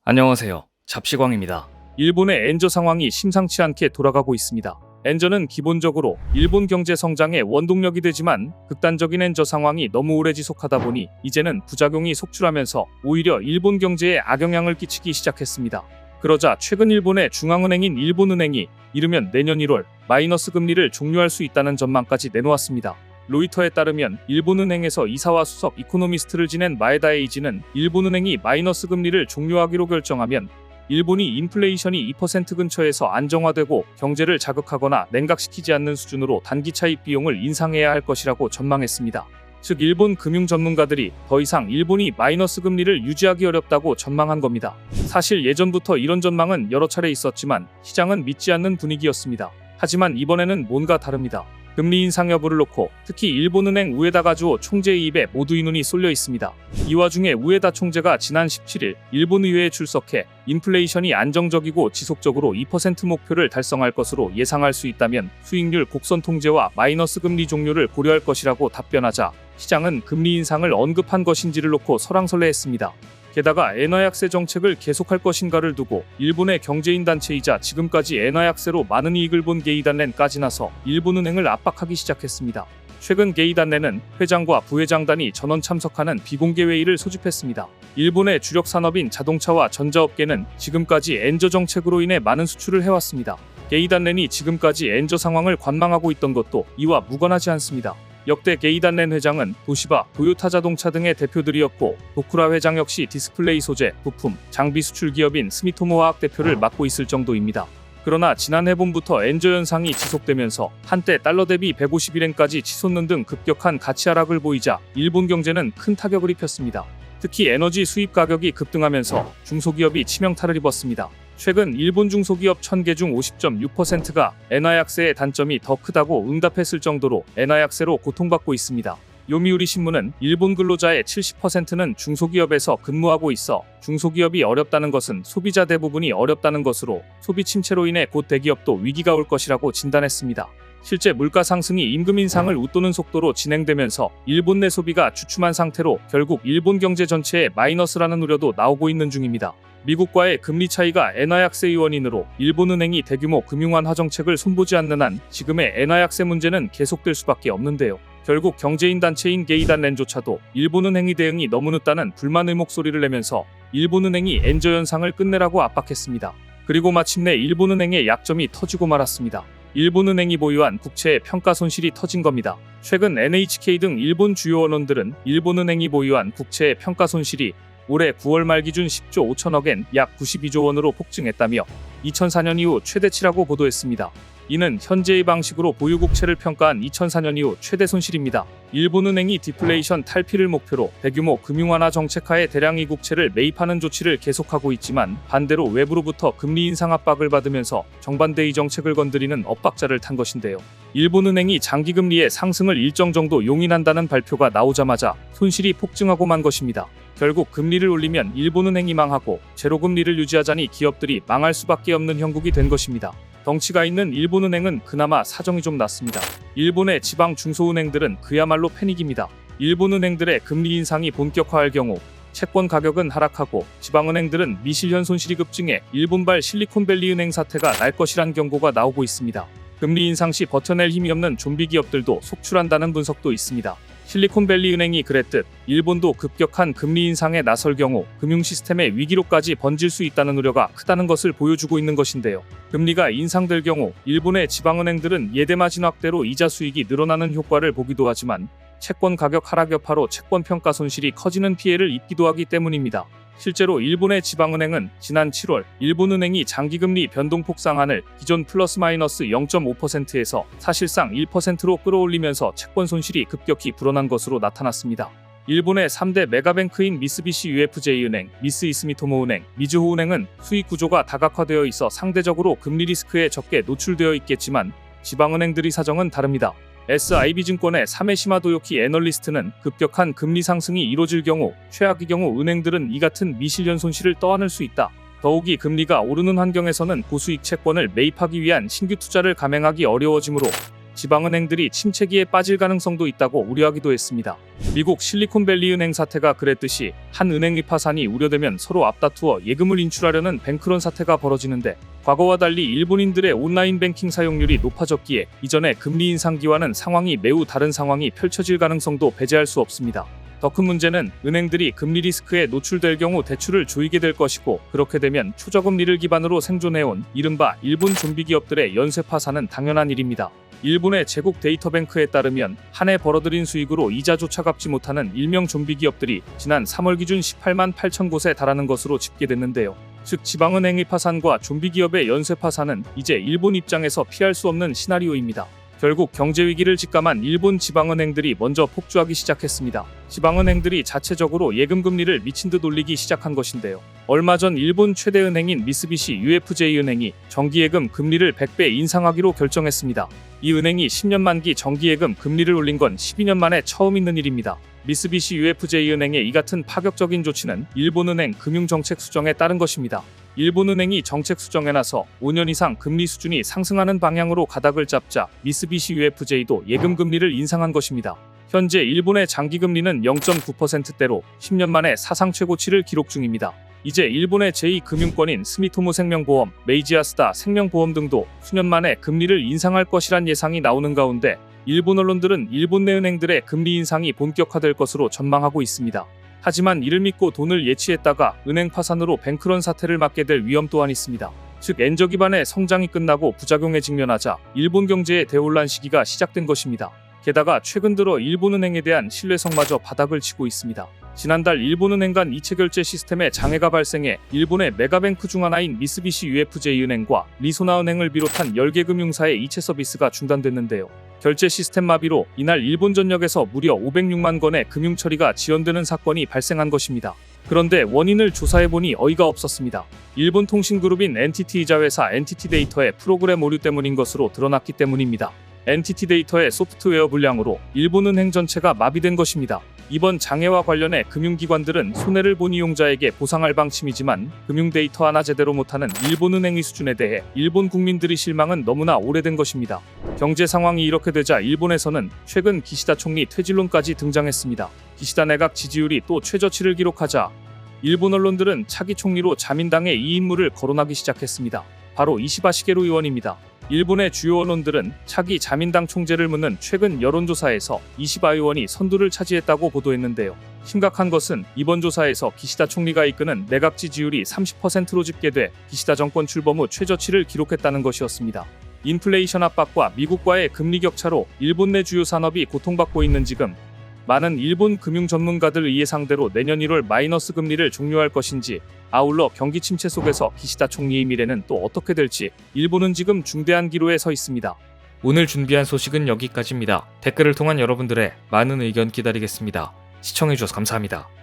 안녕하세요. 잡시광입니다. 일본의 엔저 상황이 심상치 않게 돌아가고 있습니다. 엔저는 기본적으로 일본 경제 성장의 원동력이 되지만 극단적인 엔저 상황이 너무 오래 지속하다 보니 이제는 부작용이 속출하면서 오히려 일본 경제에 악영향을 끼치기 시작했습니다. 그러자 최근 일본의 중앙은행인 일본은행이 이르면 내년 1월 마이너스 금리를 종료할 수 있다는 전망까지 내놓았습니다. 로이터에 따르면 일본은행에서 이사와 수석 이코노미스트를 지낸 마에다 에이지는 일본은행이 마이너스 금리를 종료하기로 결정하면 일본이 인플레이션이 2% 근처에서 안정화되고 경제를 자극하거나 냉각시키지 않는 수준으로 단기 차익 비용을 인상해야 할 것이라고 전망했습니다. 즉 일본 금융 전문가들이 더 이상 일본이 마이너스 금리를 유지하기 어렵다고 전망한 겁니다. 사실 예전부터 이런 전망은 여러 차례 있었지만 시장은 믿지 않는 분위기였습니다. 하지만 이번에는 뭔가 다릅니다. 금리 인상 여부를 놓고 특히 일본은행 우에다 가즈오 총재의 입에 모두의 눈이 쏠려 있습니다. 이 와중에 우에다 총재가 지난 17일 일본 의회에 출석해 인플레이션이 안정적이고 지속적으로 2% 목표를 달성할 것으로 예상할 수 있다면 수익률 곡선 통제와 마이너스 금리 종료를 고려할 것이라고 답변하자 시장은 금리 인상을 언급한 것인지를 놓고 설왕설래했습니다. 게다가 엔화 약세 정책을 계속할 것인가를 두고 일본의 경제인 단체이자 지금까지 엔화 약세로 많은 이익을 본 게이단렌까지 나서 일본은행을 압박하기 시작했습니다. 최근 게이단렌은 회장과 부회장단이 전원 참석하는 비공개 회의를 소집했습니다. 일본의 주력 산업인 자동차와 전자업계는 지금까지 엔저 정책으로 인해 많은 수출을 해왔습니다. 게이단렌이 지금까지 엔저 상황을 관망하고 있던 것도 이와 무관하지 않습니다. 역대 게이단렌 회장은 도시바, 도요타 자동차 등의 대표들이었고 도쿠라 회장 역시 디스플레이 소재, 부품, 장비 수출 기업인 스미토모 화학 대표를 맡고 있을 정도입니다. 그러나 지난해 봄부터 엔저 현상이 지속되면서 한때 달러 대비 151엔까지 치솟는 등 급격한 가치 하락을 보이자 일본 경제는 큰 타격을 입혔습니다. 특히 에너지 수입 가격이 급등하면서 중소기업이 치명타를 입었습니다. 최근 일본 중소기업 1000개 중 50.6%가 엔화 약세의 단점이 더 크다고 응답했을 정도로 엔화 약세로 고통받고 있습니다. 요미우리 신문은 일본 근로자의 70%는 중소기업에서 근무하고 있어 중소기업이 어렵다는 것은 소비자 대부분이 어렵다는 것으로 소비 침체로 인해 곧 대기업도 위기가 올 것이라고 진단했습니다. 실제 물가 상승이 임금 인상을 웃도는 속도로 진행되면서 일본 내 소비가 주춤한 상태로 결국 일본 경제 전체에 마이너스라는 우려도 나오고 있는 중입니다. 미국과의 금리 차이가 엔화 약세의 원인으로 일본은행이 대규모 금융완화 정책을 손보지 않는 한 지금의 엔화 약세 문제는 계속될 수밖에 없는데요. 결국 경제인 단체인 게이단렌조차도 일본은행의 대응이 너무 늦다는 불만의 목소리를 내면서 일본은행이 엔저 현상을 끝내라고 압박했습니다. 그리고 마침내 일본은행의 약점이 터지고 말았습니다. 일본은행이 보유한 국채의 평가 손실이 터진 겁니다. 최근 NHK 등 일본 주요 언론들은 일본은행이 보유한 국채의 평가 손실이 올해 9월 말 기준 10조 5천억엔 약 92조 원으로 폭증했다며 2004년 이후 최대치라고 보도했습니다. 이는 현재의 방식으로 보유국채를 평가한 2004년 이후 최대 손실입니다. 일본은행이 디플레이션 탈피를 목표로 대규모 금융완화 정책하에 대량의 국채를 매입하는 조치를 계속하고 있지만 반대로 외부로부터 금리 인상 압박을 받으면서 정반대의 정책을 건드리는 엇박자를 탄 것인데요. 일본은행이 장기금리의 상승을 일정 정도 용인한다는 발표가 나오자마자 손실이 폭증하고 만 것입니다. 결국 금리를 올리면 일본은행이 망하고 제로금리를 유지하자니 기업들이 망할 수밖에 없는 형국이 된 것입니다. 덩치가 있는 일본은행은 그나마 사정이 좀 낫습니다. 일본의 지방 중소은행들은 그야말로 패닉입니다. 일본은행들의 금리 인상이 본격화할 경우 채권 가격은 하락하고 지방은행들은 미실현 손실이 급증해 일본발 실리콘밸리 은행 사태가 날 것이란 경고가 나오고 있습니다. 금리 인상 시 버텨낼 힘이 없는 좀비 기업들도 속출한다는 분석도 있습니다. 실리콘밸리 은행이 그랬듯 일본도 급격한 금리 인상에 나설 경우 금융 시스템의 위기로까지 번질 수 있다는 우려가 크다는 것을 보여주고 있는 것인데요. 금리가 인상될 경우 일본의 지방은행들은 예대마진 확대로 이자 수익이 늘어나는 효과를 보기도 하지만 채권 가격 하락 여파로 채권 평가 손실이 커지는 피해를 입기도 하기 때문입니다. 실제로 일본의 지방은행은 지난 7월 일본은행이 장기금리 변동폭 상한을 기존 플러스 마이너스 0.5%에서 사실상 1%로 끌어올리면서 채권 손실이 급격히 불어난 것으로 나타났습니다. 일본의 3대 메가뱅크인 미쓰비시 UFJ은행, 미쓰 이스미토모 은행, 미즈호 은행은 수익 구조가 다각화되어 있어 상대적으로 금리 리스크에 적게 노출되어 있겠지만 지방은행들의 사정은 다릅니다. SIB증권의 사메시마 도요키 애널리스트는 급격한 금리 상승이 이뤄질 경우 최악의 경우 은행들은 이 같은 미실현 손실을 떠안을 수 있다. 더욱이 금리가 오르는 환경에서는 고수익 채권을 매입하기 위한 신규 투자를 감행하기 어려워지므로 지방은행들이 침체기에 빠질 가능성도 있다고 우려하기도 했습니다. 미국 실리콘밸리 은행 사태가 그랬듯이 한 은행의 파산이 우려되면 서로 앞다투어 예금을 인출하려는 뱅크런 사태가 벌어지는데, 과거와 달리 일본인들의 온라인 뱅킹 사용률이 높아졌기에 이전의 금리 인상기와는 상황이 매우 다른 상황이 펼쳐질 가능성도 배제할 수 없습니다. 더 큰 문제는 은행들이 금리 리스크에 노출될 경우 대출을 조이게 될 것이고, 그렇게 되면 초저금리를 기반으로 생존해온 이른바 일본 좀비 기업들의 연쇄 파산은 당연한 일입니다. 일본의 제국 데이터뱅크에 따르면 한 해 벌어들인 수익으로 이자조차 갚지 못하는 일명 좀비 기업들이 지난 3월 기준 18만 8천 곳에 달하는 것으로 집계됐는데요. 즉 지방은행의 파산과 좀비 기업의 연쇄 파산은 이제 일본 입장에서 피할 수 없는 시나리오입니다. 결국 경제위기를 직감한 일본 지방은행들이 먼저 폭주하기 시작했습니다. 지방은행들이 자체적으로 예금금리를 미친 듯 올리기 시작한 것인데요. 얼마 전 일본 최대 은행인 미쓰비시 UFJ 은행이 정기예금 금리를 100배 인상하기로 결정했습니다. 이 은행이 10년 만기 정기예금 금리를 올린 건 12년 만에 처음 있는 일입니다. 미쓰비시 UFJ 은행의 이 같은 파격적인 조치는 일본은행 금융정책 수정에 따른 것입니다. 일본은행이 정책 수정에 나서 5년 이상 금리 수준이 상승하는 방향으로 가닥을 잡자 미쓰비시 UFJ도 예금 금리를 인상한 것입니다. 현재 일본의 장기금리는 0.9%대로 10년 만에 사상 최고치를 기록 중입니다. 이제 일본의 제2금융권인 스미토모 생명보험, 메이지아스다 생명보험 등도 수년 만에 금리를 인상할 것이란 예상이 나오는 가운데, 일본 언론들은 일본 내 은행들의 금리 인상이 본격화될 것으로 전망하고 있습니다. 하지만 이를 믿고 돈을 예치했다가 은행 파산으로 뱅크런 사태를 맞게 될 위험 또한 있습니다. 즉 엔저 기반의 성장이 끝나고 부작용에 직면하자 일본 경제의 대혼란 시기가 시작된 것입니다. 게다가 최근 들어 일본은행에 대한 신뢰성마저 바닥을 치고 있습니다. 지난달 일본은행 간 이체결제 시스템에 장애가 발생해 일본의 메가뱅크 중 하나인 미쓰비시 UFJ 은행과 리소나은행을 비롯한 10개 금융사의 이체 서비스가 중단됐는데요. 결제 시스템 마비로 이날 일본 전역에서 무려 506만 건의 금융 처리가 지연되는 사건이 발생한 것입니다. 그런데 원인을 조사해보니 어이가 없었습니다. 일본 통신그룹인 NTT 이자회사 NTT 데이터의 프로그램 오류 때문인 것으로 드러났기 때문입니다. NTT 데이터의 소프트웨어 불량으로 일본은행 전체가 마비된 것입니다. 이번 장애와 관련해 금융기관들은 손해를 본 이용자에게 보상할 방침이지만 금융 데이터 하나 제대로 못하는 일본은행의 수준에 대해 일본 국민들의 실망은 너무나 오래된 것입니다. 경제 상황이 이렇게 되자 일본에서는 최근 기시다 총리 퇴진론까지 등장했습니다. 기시다 내각 지지율이 또 최저치를 기록하자 일본 언론들은 차기 총리로 자민당의 이 인물을 거론하기 시작했습니다. 바로 이시바 시게루 의원입니다. 일본의 주요 언론들은 차기 자민당 총재를 묻는 최근 여론조사에서 이시바 의원이 선두를 차지했다고 보도했는데요. 심각한 것은 이번 조사에서 기시다 총리가 이끄는 내각 지지율이 30%로 집계돼 기시다 정권 출범 후 최저치를 기록했다는 것이었습니다. 인플레이션 압박과 미국과의 금리 격차로 일본 내 주요 산업이 고통받고 있는 지금, 많은 일본 금융 전문가들 예상대로 내년 1월 마이너스 금리를 종료할 것인지, 아울러 경기 침체 속에서 기시다 총리의 미래는 또 어떻게 될지 일본은 지금 중대한 기로에 서 있습니다. 오늘 준비한 소식은 여기까지입니다. 댓글을 통한 여러분들의 많은 의견 기다리겠습니다. 시청해주셔서 감사합니다.